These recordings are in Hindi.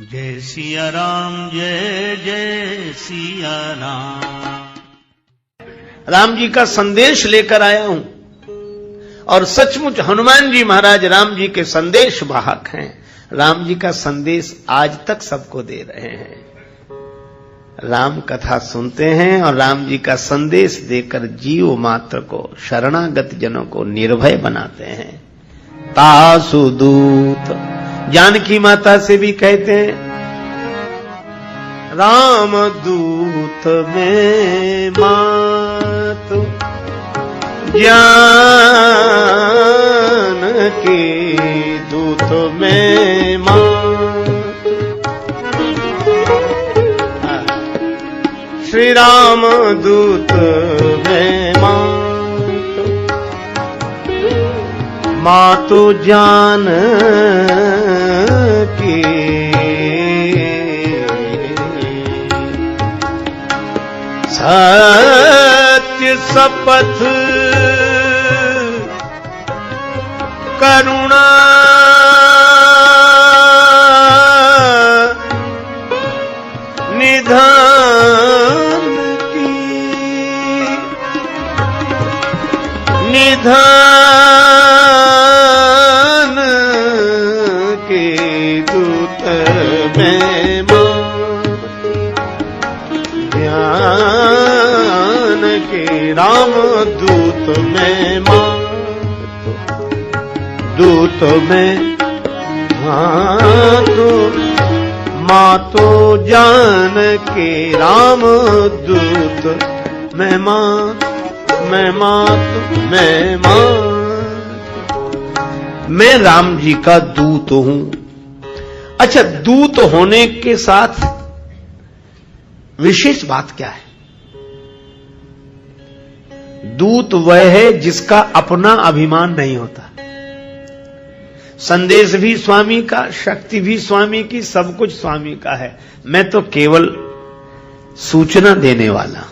जय सिया राम, जय जय सिया राम। राम जी का संदेश लेकर आया हूं और सचमुच हनुमान जी महाराज राम जी के संदेश वाहक हैं। राम जी का संदेश आज तक सबको दे रहे हैं। राम कथा सुनते हैं और राम जी का संदेश देकर जीव मात्र को, शरणागत जनों को निर्भय बनाते हैं। तासु दूत, जानकी माता से भी कहते हैं राम दूत में मातु जानकी दूत में मातु। श्री राम दूत में मातु, मातु जान की सत्य शपथ करुणा निधान की, निधान के दूत में ध्यान के राम दूत में दूत में मातो जान के राम दूत में मैं राम जी का दूत हूं। अच्छा, दूत होने के साथ विशेष बात क्या है? दूत वह है जिसका अपना अभिमान नहीं होता। संदेश भी स्वामी का, शक्ति भी स्वामी की, सब कुछ स्वामी का है। मैं तो केवल सूचना देने वाला,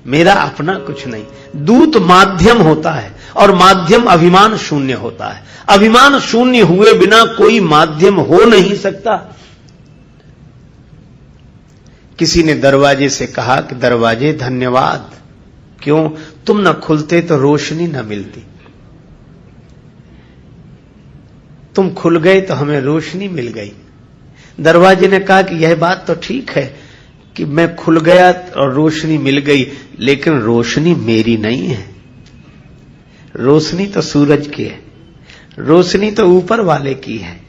मेरा अपना कुछ नहीं। दूत माध्यम होता है और माध्यम अभिमान शून्य होता है। अभिमान शून्य हुए बिना कोई माध्यम हो नहीं सकता। किसी ने दरवाजे से कहा कि दरवाजे धन्यवाद, क्यों? तुम न खुलते तो रोशनी न मिलती, तुम खुल गए तो हमें रोशनी मिल गई। दरवाजे ने कहा कि यह बात तो ठीक है कि मैं खुल गया और रोशनी मिल गई, लेकिन रोशनी मेरी नहीं है। रोशनी तो सूरज की है, रोशनी तो ऊपर वाले की है।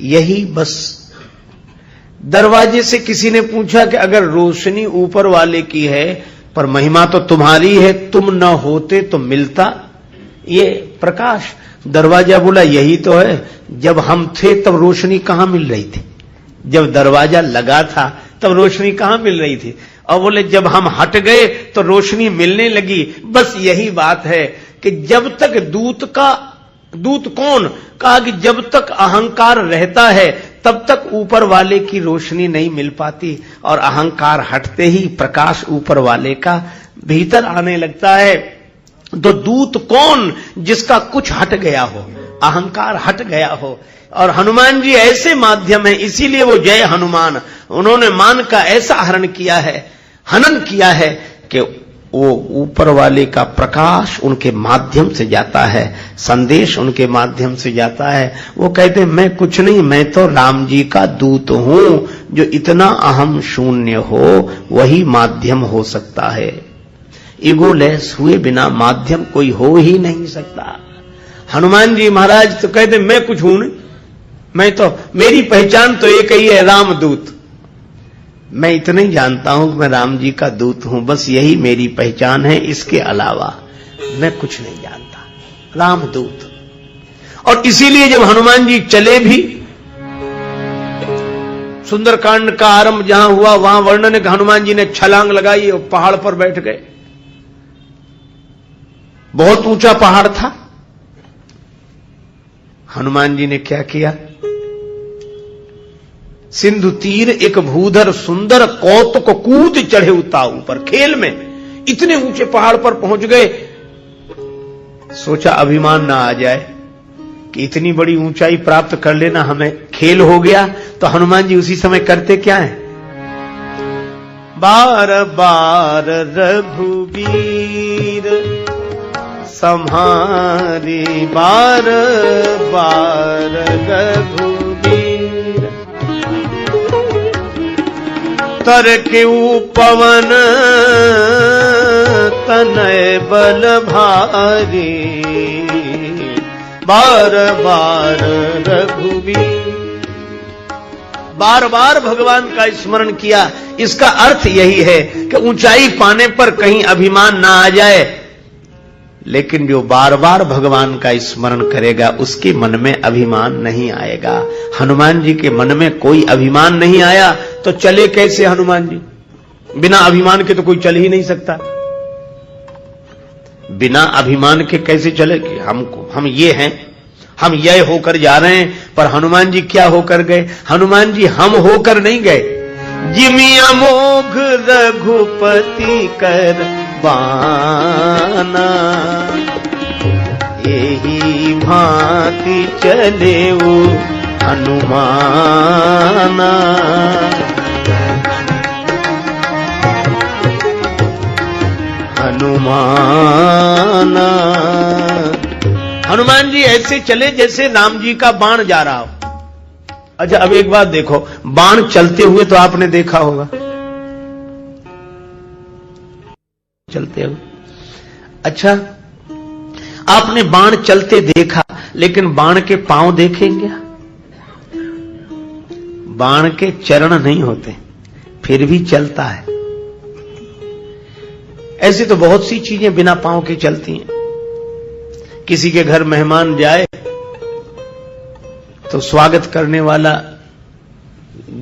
यही बस। दरवाजे से किसी ने पूछा कि अगर रोशनी ऊपर वाले की है पर महिमा तो तुम्हारी है, तुम न होते तो मिलता ये प्रकाश। दरवाजा बोला यही तो है, जब हम थे तब रोशनी कहां मिल रही थी? जब दरवाजा लगा था तब रोशनी कहां मिल रही थी? और बोले जब हम हट गए तो रोशनी मिलने लगी। बस यही बात है कि जब तक दूत कौन? कहा कि जब तक अहंकार रहता है तब तक ऊपर वाले की रोशनी नहीं मिल पाती, और अहंकार हटते ही प्रकाश ऊपर वाले का भीतर आने लगता है। तो दूत कौन? जिसका कुछ हट गया हो, अहंकार हट गया हो। और हनुमान जी ऐसे माध्यम है, इसीलिए वो जय हनुमान। उन्होंने मान का ऐसा हरण किया है, हनन किया है कि वो ऊपर वाले का प्रकाश उनके माध्यम से जाता है, संदेश उनके माध्यम से जाता है। वो कहते मैं कुछ नहीं, मैं तो राम जी का दूत हूं। जो इतना अहम शून्य हो वही माध्यम हो सकता है। ईगोलेस हुए बिना माध्यम कोई हो ही नहीं सकता। हनुमान जी महाराज तो कहते मैं कुछ हूं नहीं, मैं तो, मेरी पहचान तो एक ही है, रामदूत। मैं इतना ही जानता हूं कि मैं राम जी का दूत हूं, बस यही मेरी पहचान है, इसके अलावा मैं कुछ नहीं जानता। रामदूत। और इसीलिए जब हनुमान जी चले भी, सुंदरकांड का आरंभ जहां हुआ वहां वर्णन है कि हनुमान जी ने छलांग लगाई और पहाड़ पर बैठ गए। बहुत ऊंचा पहाड़ था। हनुमान जी ने क्या किया? सिंधु तीर एक भूधर सुंदर कौतुक कूद चढ़े उता ऊपर। खेल में इतने ऊंचे पहाड़ पर पहुंच गए। सोचा अभिमान ना आ जाए, कि इतनी बड़ी ऊंचाई प्राप्त कर लेना हमें खेल हो गया, तो हनुमान जी उसी समय करते क्या है? बार बार रघुवीर संहारी, बार बार रघुवीर तर के पवन तनय बल भारी, बार बार रघुवीर। बार बार भगवान का स्मरण किया। इसका अर्थ यही है कि ऊंचाई पाने पर कहीं अभिमान ना आ जाए, लेकिन जो बार बार भगवान का स्मरण करेगा उसके मन में अभिमान नहीं आएगा। हनुमान जी के मन में कोई अभिमान नहीं आया तो चले कैसे हनुमान जी? बिना अभिमान के तो कोई चल ही नहीं सकता। बिना अभिमान के कैसे चले कि हम ये हैं, हम यह होकर जा रहे हैं। पर हनुमान जी क्या होकर गए? हनुमान जी हम होकर नहीं गए। जिमि अमोघ रघुपति कर बाना, यही भांति चले वो हनुमाना। हनुमाना, हनुमान जी ऐसे चले जैसे राम जी का बाण जा रहा हो। अच्छा, अब एक बात देखो, बाण चलते हुए तो आपने देखा होगा, चलते हुए। अच्छा, आपने बाण चलते देखा, लेकिन बाण के पांव देखेंगे? बाण के चरण नहीं होते, फिर भी चलता है। ऐसी तो बहुत सी चीजें बिना पांव के चलती हैं। किसी के घर मेहमान जाए तो स्वागत करने वाला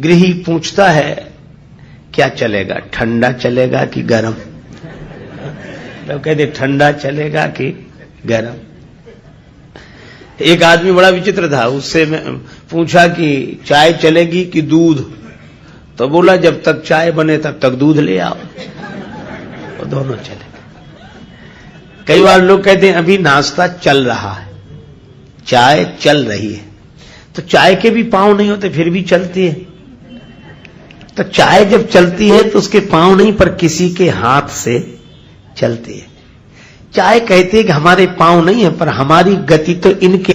गृही पूछता है क्या चलेगा, ठंडा चलेगा कि गरम? तो कहते ठंडा चलेगा कि गरम। एक आदमी बड़ा विचित्र था, उससे मैं पूछा कि चाय चलेगी कि दूध? तो बोला जब तक चाय बने तब तक दूध ले आओ। वो दोनों चले। कई बार लोग कहते हैं अभी नाश्ता चल रहा है, चाय चल रही है, तो चाय के भी पांव नहीं होते फिर भी चलती है। तो चाय जब चलती है तो उसके पांव नहीं पर किसी के हाथ से चलती है। चाय कहती है कि हमारे पांव नहीं है पर हमारी गति तो इनके।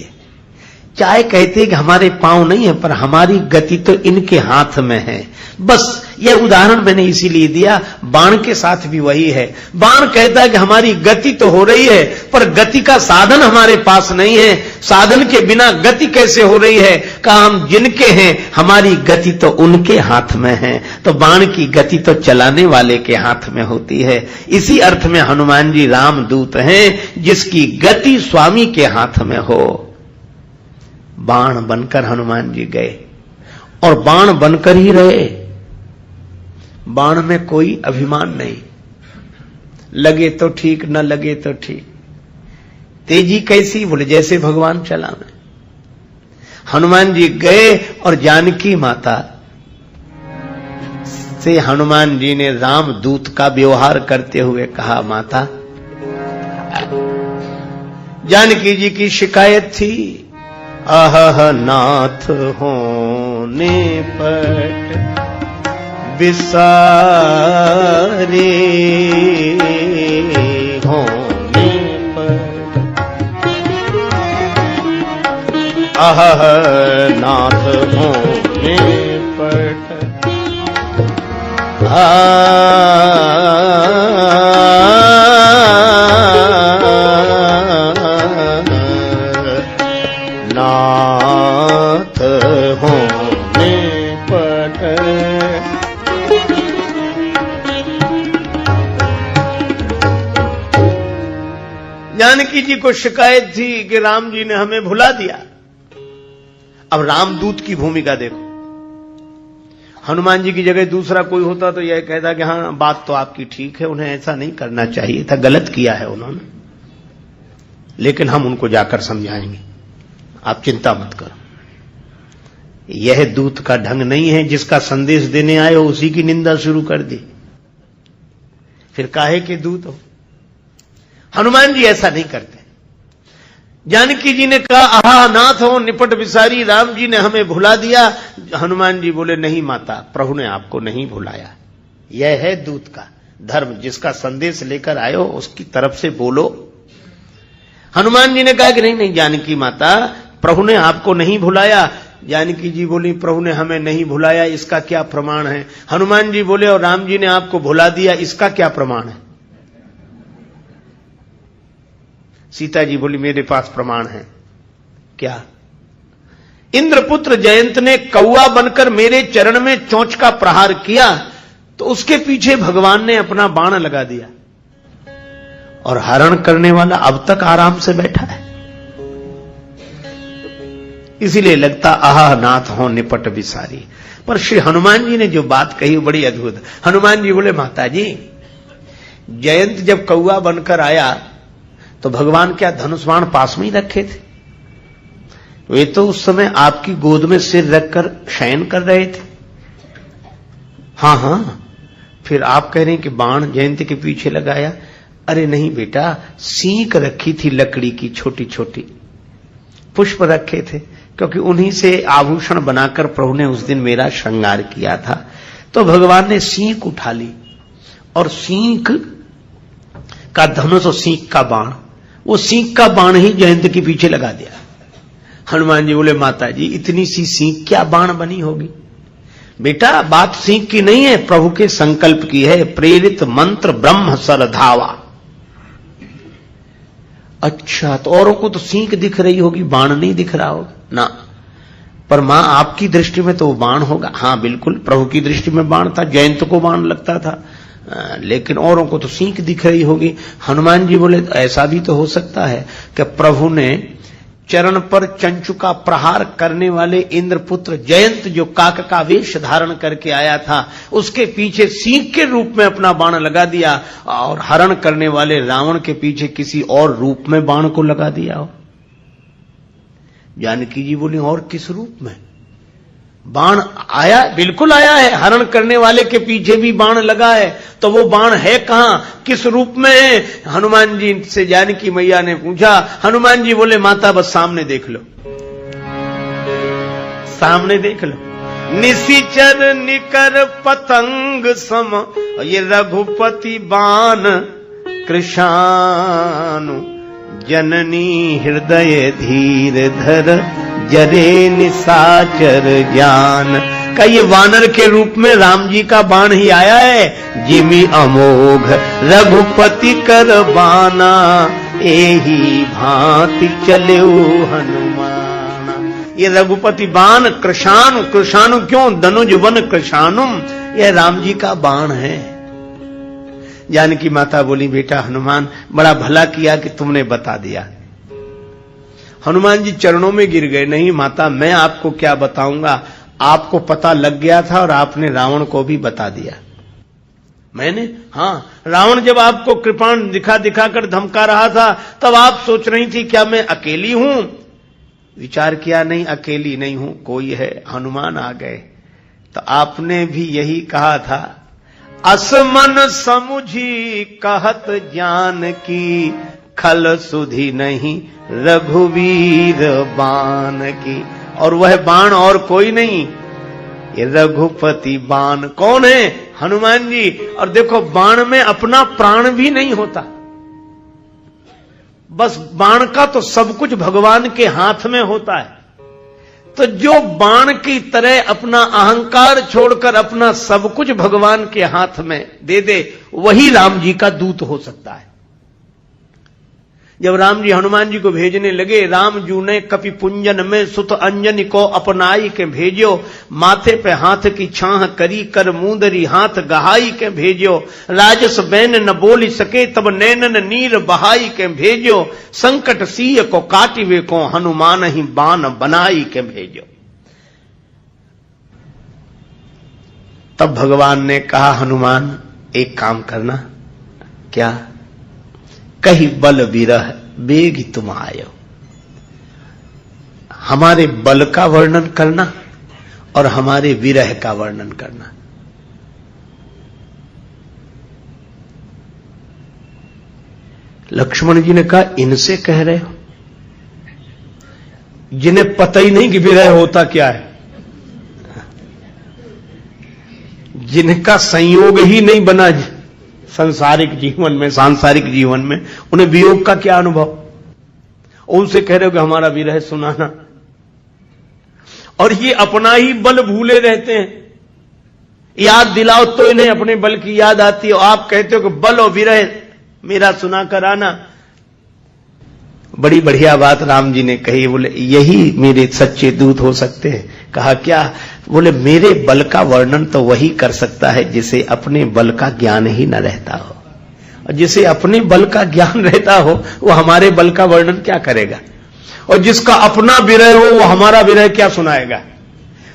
चाय कहती है कि हमारे पांव नहीं है पर हमारी गति तो इनके हाथ में है। बस यह उदाहरण मैंने इसीलिए दिया। बाण के साथ भी वही है। बाण कहता है कि हमारी गति तो हो रही है पर गति का साधन हमारे पास नहीं है। साधन के बिना गति कैसे हो रही है? कहा हम जिनके हैं हमारी गति तो उनके हाथ में है। तो बाण की गति तो चलाने वाले के हाथ में होती है। इसी अर्थ में हनुमान जी रामदूत हैं जिसकी गति स्वामी के हाथ में हो। बाण बनकर हनुमान जी गए और बाण बनकर ही रहे। बाण में कोई अभिमान नहीं, लगे तो ठीक न लगे तो ठीक। तेजी कैसी? बोले जैसे भगवान चलावे। हनुमान जी गए और जानकी माता से हनुमान जी ने रामदूत का व्यवहार करते हुए कहा, माता जानकी जी की शिकायत थी, अहह नाथ होने पर विसारे होने पर, अहह नाथ होने पर नाथ होने पर। जानकी जी को शिकायत थी कि राम जी ने हमें भुला दिया। अब रामदूत की भूमिका देखो। हनुमान जी की जगह दूसरा कोई होता तो यह कहता कि हाँ बात तो आपकी ठीक है, उन्हें ऐसा नहीं करना चाहिए था, गलत किया है उन्होंने, लेकिन हम उनको जाकर समझाएंगे, आप चिंता मत करो। यह दूत का ढंग नहीं है, जिसका संदेश देने आए हो उसी की निंदा शुरू कर दी, फिर काहे के दूत हो। हनुमान जी ऐसा नहीं करते। जानकी जी ने कहा आहा नाथ हो निपट विसारी, राम जी ने हमें भुला दिया। हनुमान जी बोले नहीं माता, प्रभु ने आपको नहीं भुलाया। यह है दूत का धर्म, जिसका संदेश लेकर आयो उसकी तरफ से बोलो। हनुमान जी ने कहा कि नहीं नहीं जानकी माता, प्रभु ने आपको नहीं भुलाया। जानकी जी बोली प्रभु ने हमें नहीं भुलाया, इसका क्या प्रमाण है? हनुमान जी बोले और राम जी ने आपको भुला दिया, इसका क्या प्रमाण है? सीता जी बोली मेरे पास प्रमाण है। क्या? इंद्रपुत्र जयंत ने कौआ बनकर मेरे चरण में चोंच का प्रहार किया तो उसके पीछे भगवान ने अपना बाण लगा दिया और हरण करने वाला अब तक आराम से बैठा है। इसीलिए लगता आहा नाथ हो निपट विसारी। पर श्री हनुमान जी ने जो बात कही बड़ी अद्भुत। हनुमान जी बोले माता जी, जयंत जब कौआ बनकर आया तो भगवान क्या धनुष बाण पास में ही रखे थे? वे तो उस समय आपकी गोद में सिर रखकर शयन कर रहे थे। हां हां, फिर आप कह रहे हैं कि बाण जयंत के पीछे लगाया। अरे नहीं बेटा, सींक रखी थी लकड़ी की छोटी छोटी, पुष्प रखे थे, क्योंकि उन्हीं से आभूषण बनाकर प्रभु ने उस दिन मेरा श्रृंगार किया था। तो भगवान ने सींक उठा ली और सींक का धनुष और सींक का बाण, वो सींक का बाण ही जयंत के पीछे लगा दिया। हनुमान जी बोले माता जी, इतनी सी सींक क्या बाण बनी होगी? बेटा बात सींक की नहीं है, प्रभु के संकल्प की है। प्रेरित मंत्र ब्रह्म सरधावा। अच्छा, तो औरों को तो सींक दिख रही होगी, बाण नहीं दिख रहा होगा ना। पर मां आपकी दृष्टि में तो वो बाण होगा। हां बिल्कुल, प्रभु की दृष्टि में बाण था, जयंत को बाण लगता था, लेकिन औरों को तो सींक दिख रही होगी। हनुमान जी बोले ऐसा भी तो हो सकता है कि प्रभु ने चरण पर चंचु का प्रहार करने वाले इंद्रपुत्र जयंत जो काक का वेश धारण करके आया था, उसके पीछे सींक के रूप में अपना बाण लगा दिया और हरण करने वाले रावण के पीछे किसी और रूप में बाण को लगा दिया हो। जानकी जी बोली और किस रूप में? बाण आया, बिल्कुल आया है, हरण करने वाले के पीछे भी बाण लगा है, तो वो बाण है कहां, किस रूप में है? हनुमान जी से जानकी मैया ने पूछा। हनुमान जी बोले माता बस सामने देख लो, सामने देख लो। निशिचर निकर पतंग सम, ये रघुपति बाण कृशानु, जननी हृदय धीर धर, जरे निशाचर ज्ञान। का ये वानर के रूप में राम जी का बाण ही आया है। जिमि अमोघ रघुपति कर बाना, एही भांति चले हनुमान। ये रघुपति बाण कृशानु, कृशानु क्यों? धनुज वन कृशानुम, यह राम जी का बाण है। जानकी माता बोली बेटा हनुमान, बड़ा भला किया कि तुमने बता दिया। हनुमान जी चरणों में गिर गए। नहीं माता, मैं आपको क्या बताऊंगा, आपको पता लग गया था और आपने रावण को भी बता दिया। मैंने? हां, रावण जब आपको कृपाण दिखा दिखाकर धमका रहा था तब आप सोच रही थी क्या मैं अकेली हूं? विचार किया नहीं, अकेली नहीं हूं, कोई है, हनुमान आ गए। तो आपने भी यही कहा था, असमन समुझी कहत ज्ञान की, खल सुधि नहीं रघुवीर बाण की। और वह बाण और कोई नहीं, ये रघुपति बाण। कौन है? हनुमान जी। और देखो बाण में अपना प्राण भी नहीं होता, बस बाण का तो सब कुछ भगवान के हाथ में होता है। तो जो बाण की तरह अपना अहंकार छोड़कर अपना सब कुछ भगवान के हाथ में दे दे, वही राम जी का दूत हो सकता है। जब राम जी हनुमान जी को भेजने लगे, राम जू ने कपि पुंजन में सुत अंजनी को अपनाई के भेजो, माथे पे हाथ की छाह करी कर मुंदरी हाथ गहाई के भेजो, राजस बैन न बोली सके तब नैनन नीर बहाई के भेजो, संकट सीय को काटिवे को हनुमान ही बाण बनाई के भेजो। तब भगवान ने कहा हनुमान एक काम करना। क्या? कही बल विरह बेगी तुम आयो। हमारे बल का वर्णन करना और हमारे विरह का वर्णन करना। लक्ष्मण जी ने कहा इनसे कह रहे हो? जिन्हें पता ही नहीं कि विरह होता क्या है, जिनका संयोग ही नहीं बना संसारिक जीवन में, सांसारिक जीवन में, उन्हें वियोग का क्या अनुभव। उनसे कह रहे हो कि हमारा विरह सुनाना, और ये अपना ही बल भूले रहते हैं। याद दिलाओ तो इन्हें अपने बल की याद आती है, और आप कहते हो कि बल और विरह मेरा सुना कर आना। बड़ी बढ़िया बात राम जी ने कही, बोले यही मेरे सच्चे दूत हो सकते हैं। कहा क्या? बोले मेरे बल का वर्णन तो वही कर सकता है जिसे अपने बल का ज्ञान ही न रहता हो, और जिसे अपने बल का ज्ञान रहता हो वो हमारे बल का वर्णन क्या करेगा, और जिसका अपना विरह हो वो हमारा विरह क्या सुनाएगा।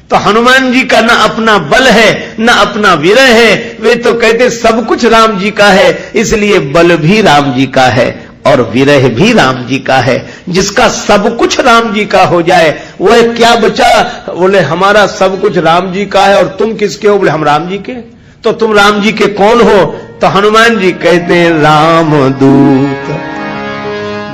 तो हनुमान जी का ना अपना बल है ना अपना विरह है, वे तो कहते सब कुछ राम जी का है, इसलिए बल भी राम जी का है और विरह भी राम जी का है। जिसका सब कुछ राम जी का हो जाए वह क्या बचा। बोले हमारा सब कुछ राम जी का है और तुम किसके हो? बोले हम राम जी के। तो तुम राम जी के कौन हो? तो हनुमान जी कहते हैं राम दूत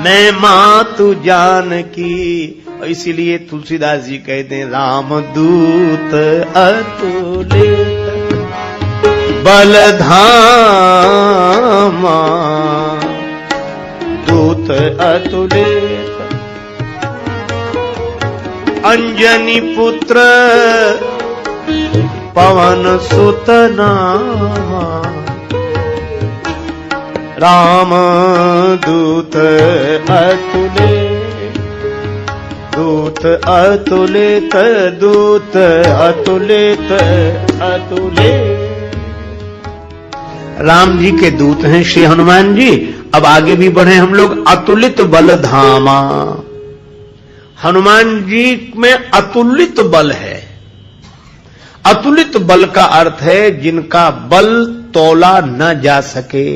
मैं मातु जानकी। इसीलिए तुलसीदास जी कहते हैं राम दूत अतुलित बलधामा, दूत अतुलित अंजनी पुत्र पवन सुत नामा। राम दूत अतुलित, दूत अतुलित, दूत अतुलित अतुलित। राम जी के दूत हैं श्री हनुमान जी। अब आगे भी बढ़े हम लोग। अतुलित बल धामा, हनुमान जी में अतुलित बल है। अतुलित बल का अर्थ है जिनका बल तोला न जा सके।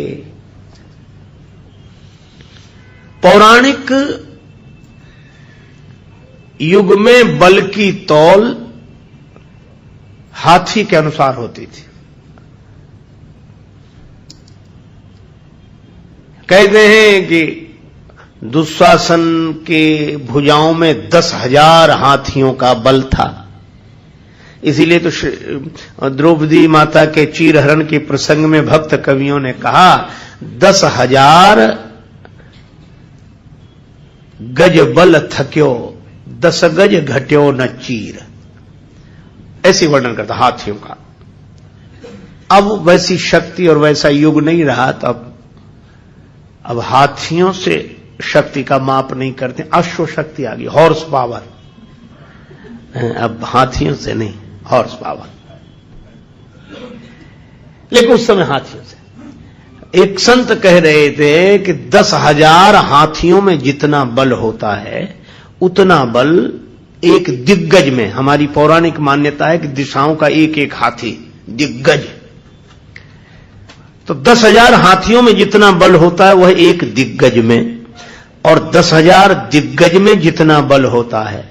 पौराणिक युग में बल की तौल हाथी के अनुसार होती थी। कहते हैं कि दुशासन के भुजाओं में 10,000 हाथियों का बल था। इसीलिए तो द्रौपदी माता के चीरहरण के प्रसंग में भक्त कवियों ने कहा 10,000 गज बल थक्यो, 10 गज घट्यो न चीर। ऐसे वर्णन करता हाथियों का। अब वैसी शक्ति और वैसा युग नहीं रहा, तो अब हाथियों से शक्ति का माप नहीं करते, अश्व शक्ति आ गई, हॉर्स पावर। अब हाथियों से नहीं, हॉर्स पावर। लेकिन उस समय हाथियों से। एक संत कह रहे थे कि 10,000 हाथियों में जितना बल होता है उतना बल एक दिग्गज में। हमारी पौराणिक मान्यता है कि दिशाओं का एक एक हाथी दिग्गज। तो 10,000 हाथियों में जितना बल होता है वह एक दिग्गज में, और 10,000 दिग्गज में जितना बल होता है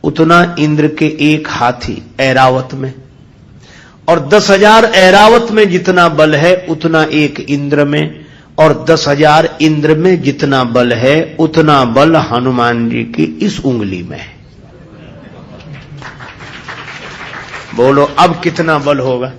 उतना इंद्र के एक हाथी ऐरावत में, और 10,000 ऐरावत में जितना बल है उतना एक इंद्र में, और 10,000 इंद्र में जितना बल है उतना बल हनुमान जी की इस उंगली में है। बोलो अब कितना बल होगा।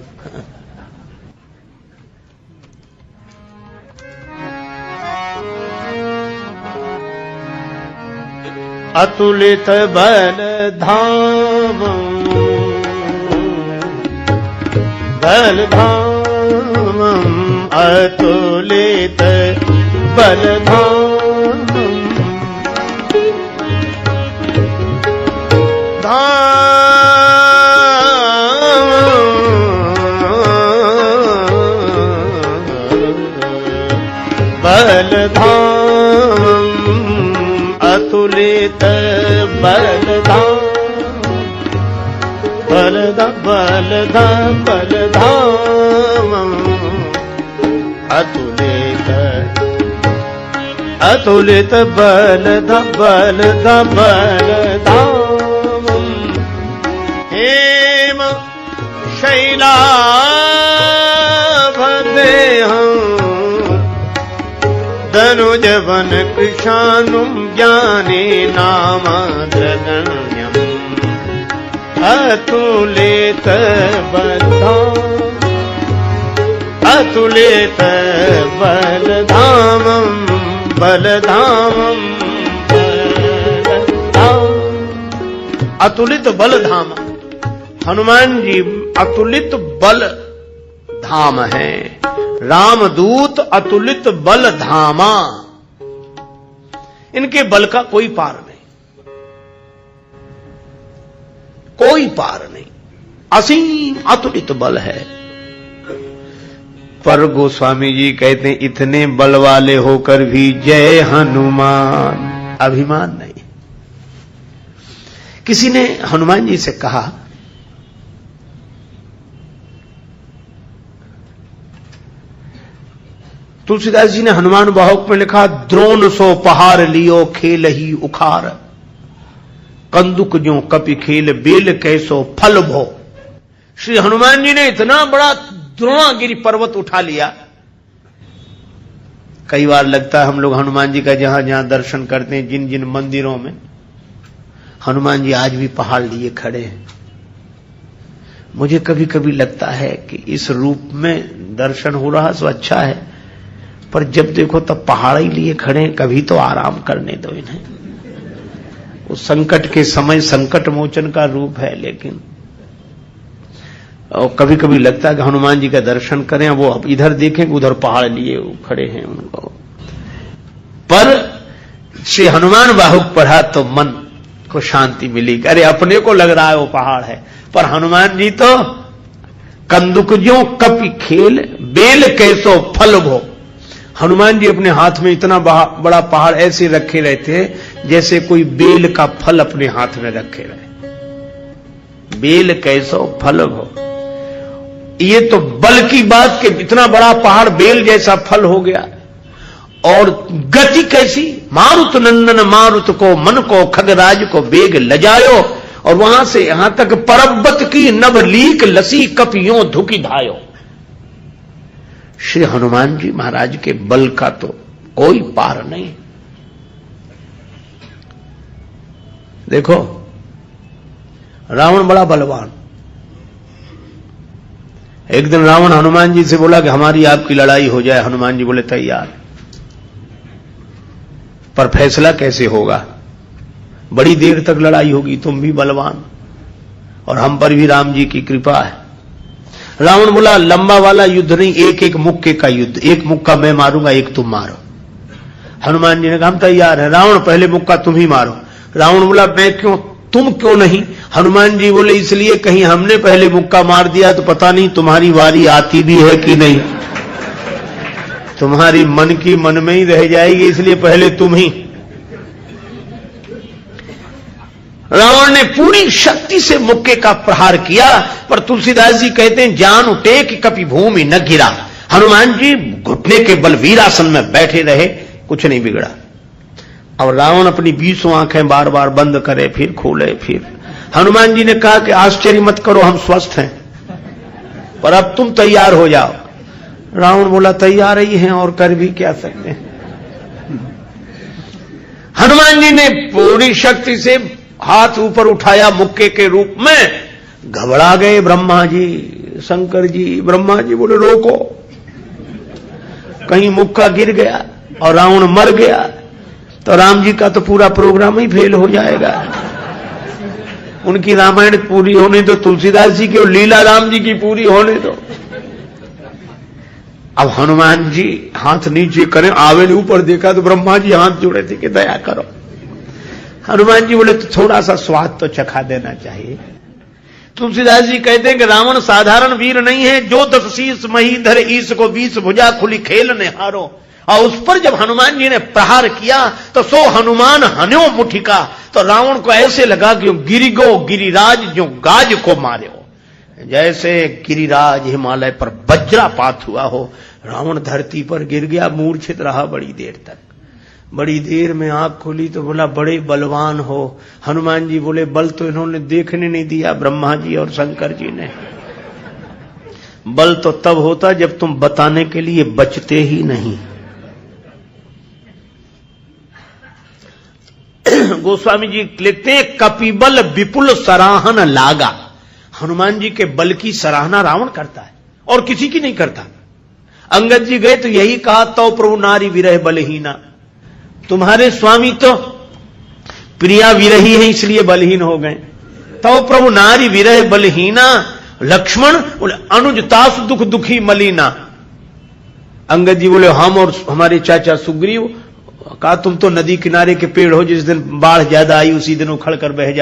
अतुलित बल धाम, बल धाम, अतुलित बल धाम, बल धाम, अतुलित बल धाम, बल धाम, बल धाम, अतुलित, अतुलित बल धाम, बल धाम। हेम शैलाभ देहं दन मनुज वन कृशानुम ज्ञाने नामाद्रगण्यम् अतुलित बलधामम् बलधामम् अतुलित बलधाम। हनुमान जी अतुलित बल धाम है। रामदूत अतुलित बल धामा। इनके बल का कोई पार नहीं, कोई पार नहीं, असीम अतुलित बल है। पर गोस्वामी जी कहते हैं इतने बल वाले होकर भी जय हनुमान, अभिमान नहीं। किसी ने हनुमान जी से कहा तुलसीदास जी ने हनुमान बाहुक में लिखा द्रोण सो पहाड़ लियो खेल ही उखार, कंदुक जो कपि खेल बेल कैसो फल भो। श्री हनुमान जी ने इतना बड़ा द्रोणागिरी पर्वत उठा लिया। कई बार लगता है हम लोग हनुमान जी का जहां जहां दर्शन करते हैं, जिन जिन मंदिरों में हनुमान जी आज भी पहाड़ लिए खड़े हैं। मुझे कभी कभी लगता है कि इस रूप में दर्शन हो रहा तो अच्छा है, पर जब देखो तब पहाड़ ही लिए खड़े हैं। कभी तो आराम करने दो इन्हें। उस संकट के समय संकट मोचन का रूप है, लेकिन और कभी कभी लगता है कि हनुमान जी का दर्शन करें, वो अब इधर देखें उधर पहाड़ लिए खड़े हैं उनको। पर श्री हनुमान बाहुक पढ़ा तो मन को शांति मिली। अरे अपने को लग रहा है वो पहाड़ है, पर हनुमान जी तो कंदुक जो कपि खेल बेल कैसो फल भो। हनुमान जी अपने हाथ में इतना बड़ा पहाड़ ऐसे रखे रहते जैसे कोई बेल का फल अपने हाथ में रखे रहे। बेल कैसो फल भो, ये तो बल की बात कि इतना बड़ा पहाड़ बेल जैसा फल हो गया। और गति कैसी, मारुत नंदन मारुत को मन को खगराज को बेग लजायो, और वहां से यहां तक परब्बत की नभ लीक लसी कपियों धुकी धायो। श्री हनुमान जी महाराज के बल का तो कोई पार नहीं। देखो रावण बड़ा बलवान। एक दिन रावण हनुमान जी से बोला कि हमारी आपकी लड़ाई हो जाए। हनुमान जी बोले तैयार, पर फैसला कैसे होगा? बड़ी देर तक लड़ाई होगी, तुम भी बलवान और हम पर भी राम जी की कृपा है। रावण बोला लंबा वाला युद्ध नहीं, एक एक मुक्के का युद्ध, एक मुक्का मैं मारूंगा एक तुम मारो। हनुमान जी ने कहा हम तैयार है। रावण पहले मुक्का तुम ही मारो। रावण बोला मैं क्यों, तुम क्यों नहीं? हनुमान जी बोले इसलिए कहीं हमने पहले मुक्का मार दिया तो पता नहीं तुम्हारी वारी आती भी है कि नहीं, तुम्हारी मन की मन में ही रह जाएगी, इसलिए पहले तुम ही। रावण ने पूरी शक्ति से मुक्के का प्रहार किया, पर तुलसीदास जी कहते हैं जान उठे कि कभी भूमि न गिरा। हनुमान जी घुटने के बल वीरासन में बैठे रहे, कुछ नहीं बिगड़ा। और रावण अपनी 20 आंखें बार बार बंद करे फिर खोले फिर। हनुमान जी ने कहा कि आश्चर्य मत करो, हम स्वस्थ हैं, पर अब तुम तैयार हो जाओ। रावण बोला तैयार ही हैं और कर भी क्या सकते हैं। हनुमान जी ने पूरी शक्ति से हाथ ऊपर उठाया मुक्के के रूप में। घबरा गए ब्रह्मा जी, शंकर जी। ब्रह्मा जी बोले रोको, कहीं मुक्का गिर गया और रावण मर गया तो राम जी का तो पूरा प्रोग्राम ही फेल हो जाएगा। उनकी रामायण पूरी होने दो, तुलसीदास जी की और लीला राम जी की पूरी होने दो। अब हनुमान जी हाथ नीचे करें, आवेल ऊपर देखा तो ब्रह्मा जी हाथ जोड़े थे कि दया करो। हनुमान जी बोले तो थोड़ा सा स्वाद तो चखा देना चाहिए। तुलसीदास जी कहते हैं कि रावण साधारण वीर नहीं है, जो 10 शीस महीधर ईश को 20 भुजा खुली खेल ने हारो। और उस पर जब हनुमान जी ने प्रहार किया तो सो हनुमान हन्यो मुठिका, तो रावण को ऐसे लगा कि गिरिगो गिरिराज जो गाज को मारे हो, जैसे गिरिराज हिमालय पर वज्रापात हुआ हो। रावण धरती पर गिर गया, मूर्छित रहा बड़ी देर तक। बड़ी देर में आंख खोली तो बोला बड़े बलवान हो। हनुमान जी बोले बल तो इन्होंने देखने नहीं दिया, ब्रह्मा जी और शंकर जी ने। बल तो तब होता जब तुम बताने के लिए बचते ही नहीं। गोस्वामी जी लिखते हैं, कपिबल विपुल सराहन लागा। हनुमान जी के बल की सराहना रावण करता है और किसी की नहीं करता। अंगद जी गए तो यही कहा, तो प्रभु नारी विरह बलहीना। तुम्हारे स्वामी तो प्रिया विरही है इसलिए बलहीन हो गए। तो प्रभु नारी विरह बलहीना, लक्ष्मण बोले अनुज तास दुख दुखी मलीना। अंगद जी बोले हम और हमारे चाचा सुग्रीव। कहा तुम तो नदी किनारे के पेड़ हो, जिस दिन बाढ़ ज्यादा आई उसी दिन उखड़ कर बह जाओ।